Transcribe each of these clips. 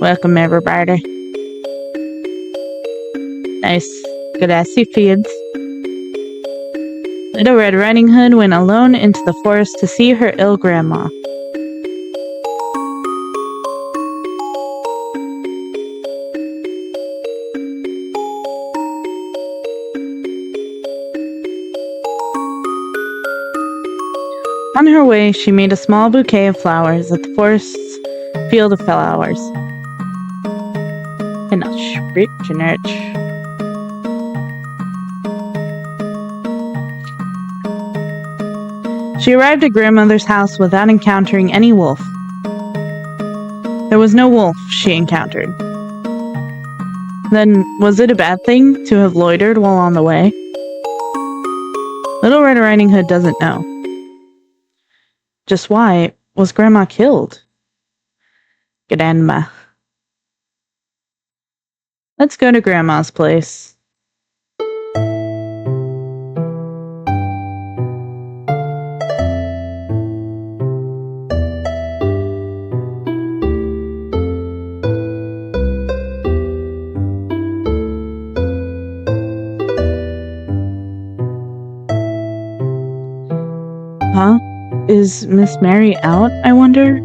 Welcome, everybody. Nice grassy fields. Little Red Riding Hood went alone into the forest to see her ill grandma. On her way, she made a small bouquet of flowers at the forest's field of flowers. She arrived at grandmother's house without encountering any wolf. There was no wolf she encountered. Then, was it a bad thing to have loitered while on the way? Little Red Riding Hood doesn't know. Just why was Grandma killed? Grandma. Let's go to Grandma's place. Huh? Is Miss Mary out, I wonder?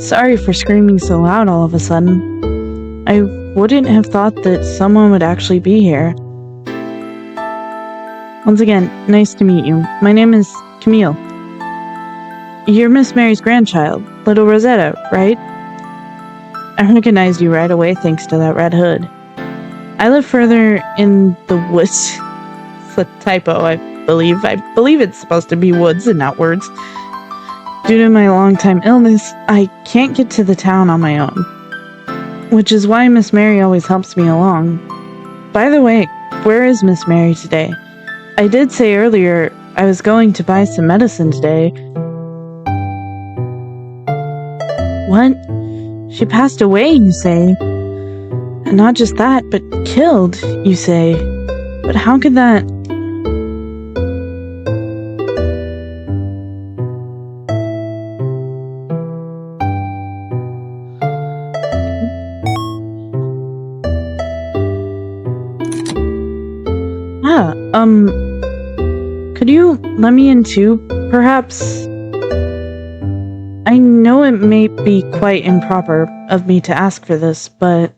Sorry for screaming so loud all of a sudden. I wouldn't have thought that someone would actually be here. Once again, nice to meet you. My name is Camille. You're Miss Mary's grandchild, little Rosetta, right? I recognized you right away thanks to that red hood. I live further in the woods. It's a typo, I believe. I believe it's supposed to be woods and not words. Due to my long-time illness, I can't get to the town on my own. Which is why Miss Mary always helps me along. By the way, where is Miss Mary today? I did say earlier I was going to buy some medicine today. What? She passed away, you say? And not just that, but killed, you say. But how could that... Could you let me in too, perhaps? I know it may be quite improper of me to ask for this, but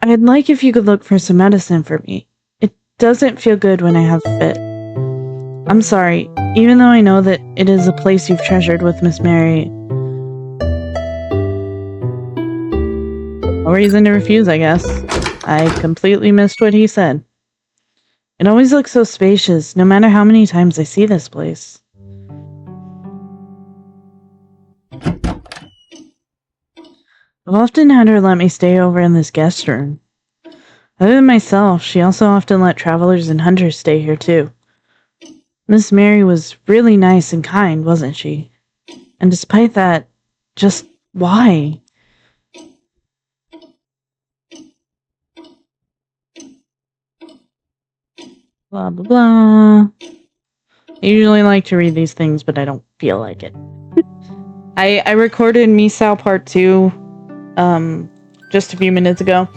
I'd like if you could look for some medicine for me. It doesn't feel good when I have a fit. I'm sorry, even though I know that it is a place you've treasured with Miss Mary. No reason to refuse, I guess. I completely missed what he said. It always looks so spacious, no matter how many times I see this place. I've often had her let me stay over in this guest room. Other than myself, she also often let travelers and hunters stay here too. Miss Mary was really nice and kind, wasn't she? And despite that, just why? Blah, blah, blah. I usually like to read these things, but I don't feel like it. I recorded Misao Part 2 just a few minutes ago.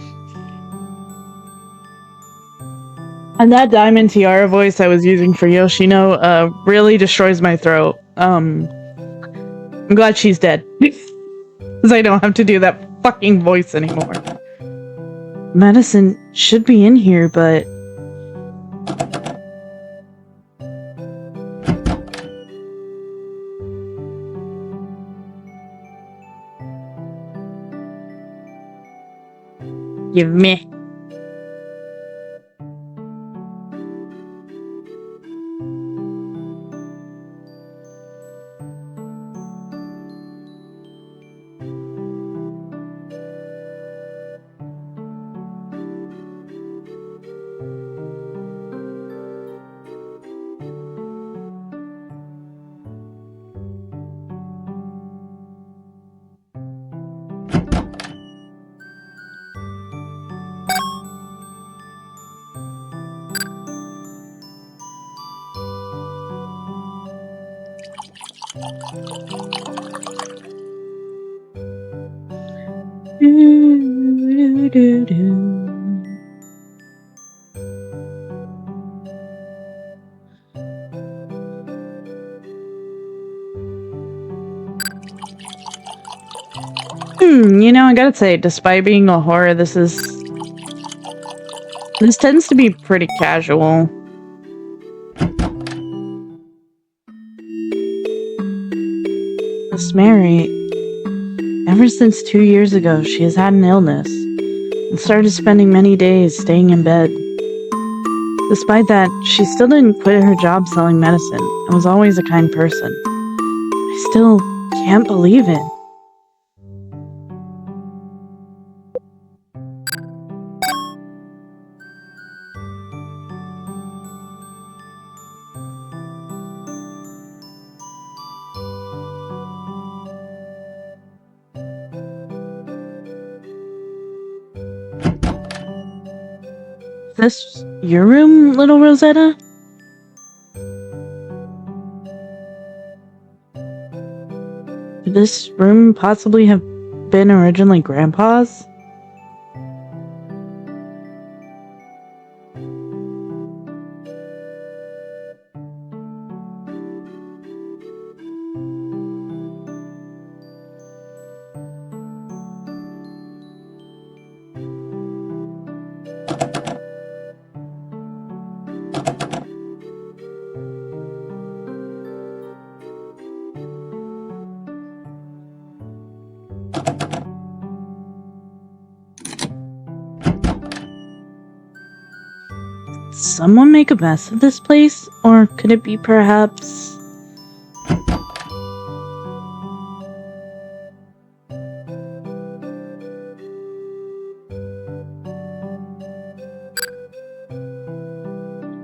And that Diamond Tiara voice I was using for Yoshino really destroys my throat. I'm glad she's dead. Because I don't have to do that fucking voice anymore. Medicine should be in here, but... Give me. I gotta say, despite being a horror, this tends to be pretty casual. Miss Mary, ever since 2 years ago, she has had an illness and started spending many days staying in bed. Despite that, she still didn't quit her job selling medicine and was always a kind person. I still can't believe it. Is this your room, little Rosetta? Could this room possibly have been originally Grandpa's? Did someone make a mess of this place? Or could it be perhaps...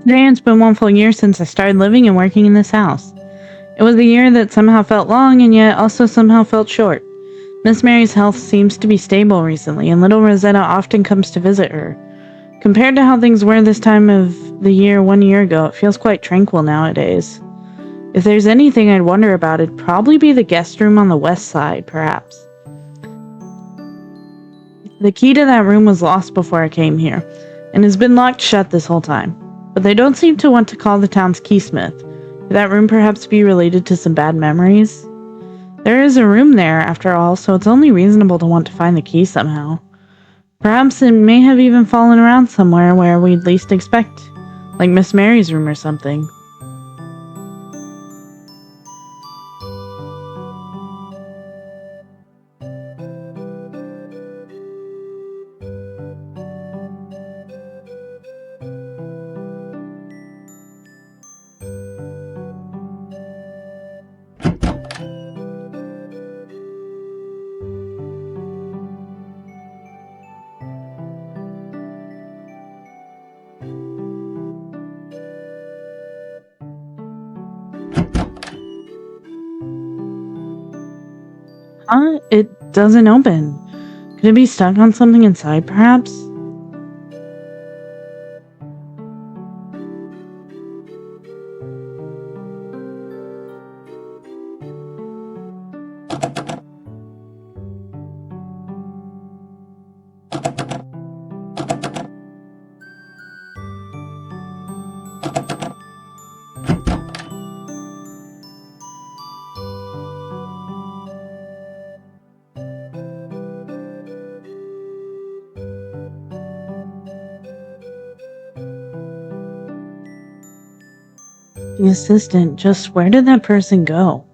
Today it's been one full year since I started living and working in this house. It was a year that somehow felt long and yet also somehow felt short. Miss Mary's health seems to be stable recently, and little Rosetta often comes to visit her. Compared to how things were this time of the year 1 year ago, it feels quite tranquil nowadays. If there's anything I'd wonder about, it'd probably be the guest room on the west side, perhaps. The key to that room was lost before I came here, and has been locked shut this whole time. But they don't seem to want to call the town's keysmith. Could that room perhaps be related to some bad memories? There is a room there, after all, so it's only reasonable to want to find the key somehow. Perhaps it may have even fallen around somewhere where we'd least expect, like Miss Mary's room or something. Huh? It doesn't open. Could it be stuck on something inside, perhaps? The assistant, just where did that person go?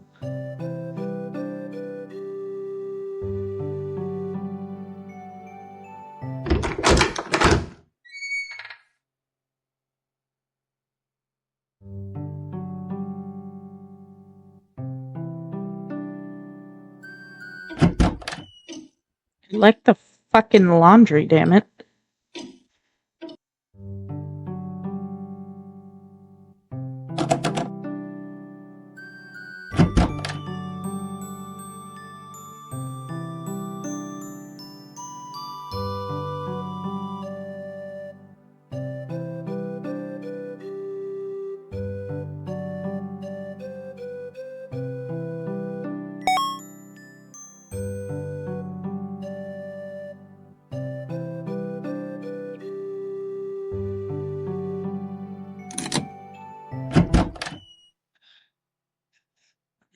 Like the fucking laundry, damn it.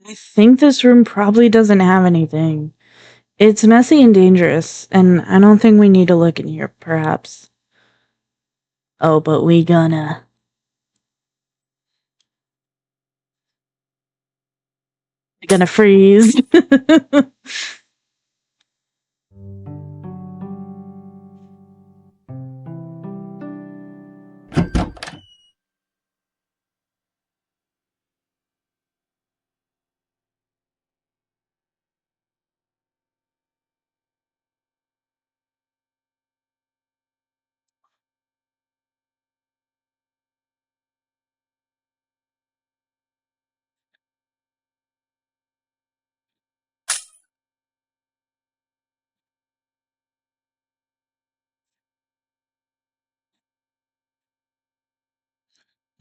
I think this room probably doesn't have anything. It's messy and dangerous, and I don't think we need to look in here, perhaps. Oh, but we gonna. We're gonna freeze.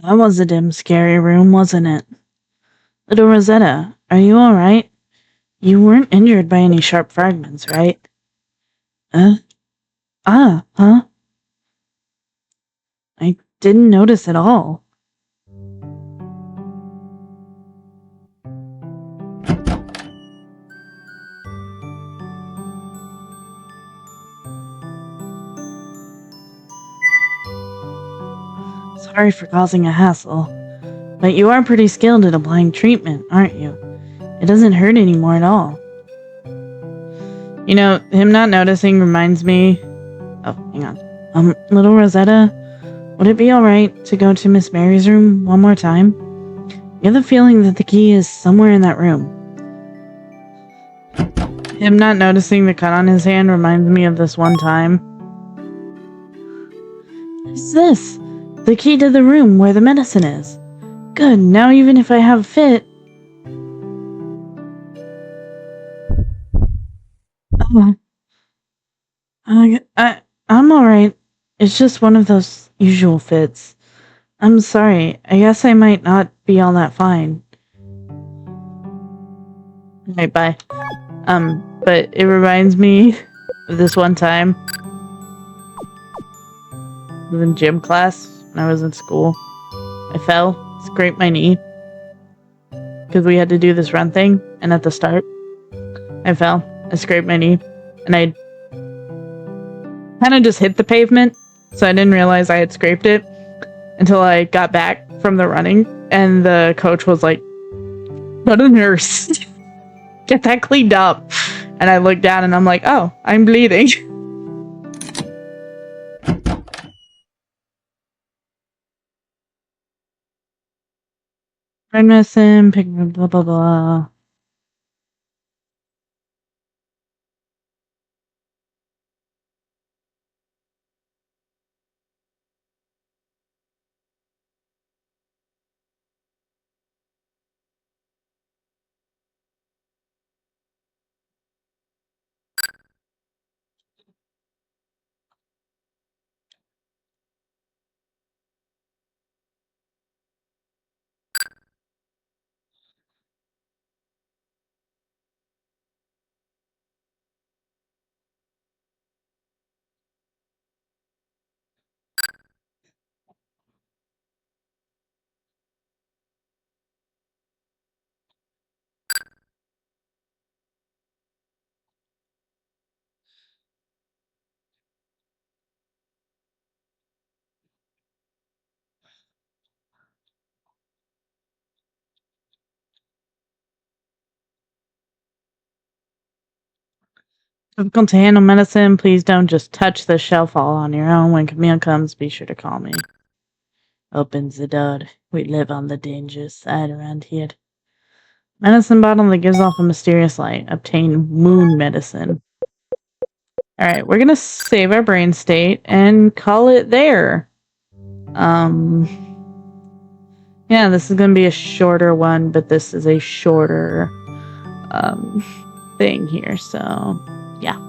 That was a dim, scary room, wasn't it? Little Rosetta, are you alright? You weren't injured by any sharp fragments, right? Huh? Huh? I didn't notice at all. Sorry for causing a hassle, but you are pretty skilled at applying treatment, aren't you? It doesn't hurt anymore at all. You know, him not noticing reminds me... Oh, hang on. Little Rosetta, would it be alright to go to Miss Mary's room one more time? You have the feeling that the key is somewhere in that room. Him not noticing the cut on his hand reminds me of this one time. What's this? The key to the room where the medicine is. Good, now even if I have a fit... Oh. I'm alright. It's just one of those usual fits. I'm sorry. I guess I might not be all that fine. Alright, bye. But it reminds me of this one time. I was in gym class when I was in school. I fell, scraped my knee. Because we had to do this run thing, and at the start, I fell, I scraped my knee, and I kind of just hit the pavement, so I didn't realize I had scraped it until I got back from the running, and the coach was like, "Not a nurse. Get that cleaned up." And I looked down and I'm like, "Oh, I'm bleeding." Red medicine, pick blah blah blah. Difficult to handle medicine. Please don't just touch the shelf all on your own. When Camille comes, be sure to call me. Opens the door. We live on the dangerous side around here. Medicine bottle that gives off a mysterious light. Obtain moon medicine. Alright, we're gonna save our brain state and call it there. Yeah, this is gonna be a shorter one, but this is a shorter thing here, so yeah.